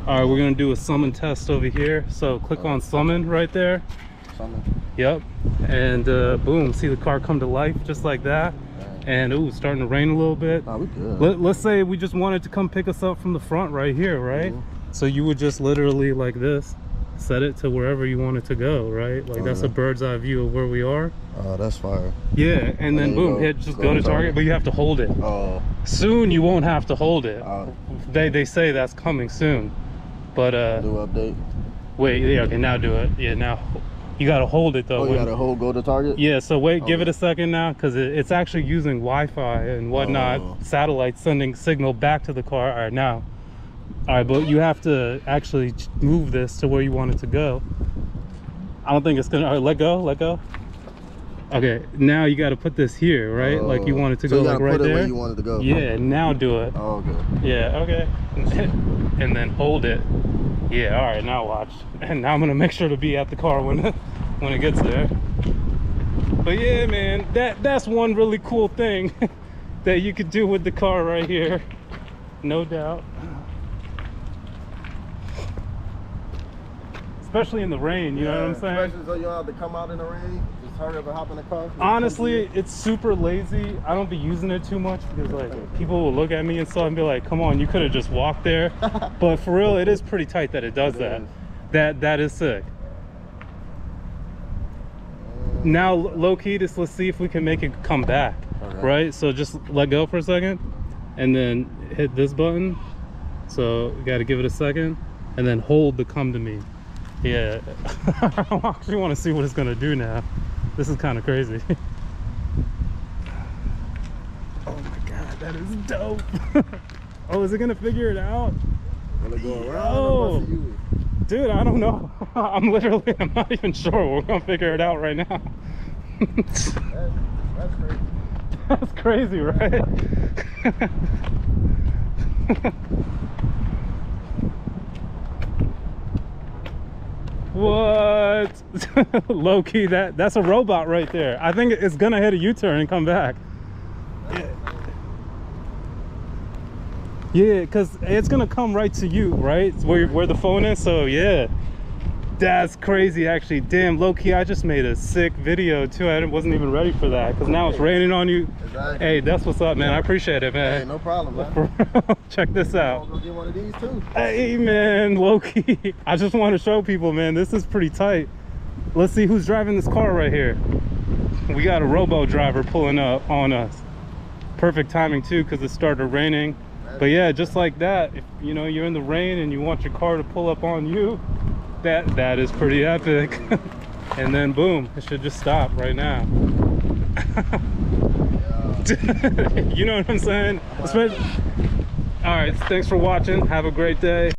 All right, we're gonna do a summon test over here. So click on summon right there. Summon. Yep. And boom, see the car come to life just like that. And ooh, starting to rain a little bit. Oh, we good. Let's say we just wanted to come pick us up from the front right here, right? So you would just literally like this, set it to wherever you want it to go, right? Like that's a bird's eye view of where we are. Oh, that's fire. Yeah, and then boom, hit just go to target, but you have to hold it. Oh. Soon you won't have to hold it. They say that's coming soon. But do update. Wait, yeah, okay, now do it. Yeah, now you gotta hold it though. Oh, you gotta hold, go to target? Yeah, so wait, give it a second now, because it's actually using Wi-Fi and whatnot, satellite sending signal back to the car. All right, now. All right, but you have to actually move this to where you want it to go. I don't think it's gonna, all right, let go. Okay, now you gotta put this here, right? Like you want it to go like right there. Where you want it to go. Yeah, now do it. Oh, okay. Yeah, okay. And then hold it. Yeah, all right, now watch. And now I'm gonna make sure to be at the car when it gets there. But yeah, man, that's one really cool thing that you could do with the car right here. No doubt. Especially in the rain, you know what I'm saying? Especially so you don't have to come out in the rain. Just hurry up and hop in the car. Honestly, it's super lazy. I don't be using it too much because like people will look at me and stuff and be like, come on, you could have just walked there. But for real, it is pretty tight that it does that. That is sick. Now low key, let's see if we can make it come back. Right? So just let go for a second and then hit this button. So you gotta give it a second and then hold the come to me. Yeah, I actually want to see what it's gonna do now. This is kind of crazy. Oh my god, that is dope. Oh, is it gonna figure it out? Will it go around? Oh, dude, I don't know. I'm not even sure. We're gonna figure it out right now. That's crazy. That's crazy, right? What? Low key, that's a robot right there. I think it's gonna hit a U-turn and come back. Yeah, because it's gonna come right to you, right? Where the phone is. So yeah, that's crazy actually. Damn, low key, I just made a sick video too. I wasn't even ready for that because now it's raining on you. Exactly. Hey, that's what's up, man. I appreciate it, man. Hey, no problem, man. Check this out. I'll go get one of these too. Hey, man, low key. I just want to show people, man, this is pretty tight. Let's see who's driving this car right here. We got a robo driver pulling up on us. Perfect timing too, because it started raining. But yeah, just like that, if you know you're in the rain and you want your car to pull up on you, that is pretty epic. And then boom, it should just stop right now. You know what I'm saying? All right, thanks for watching. Have a great day.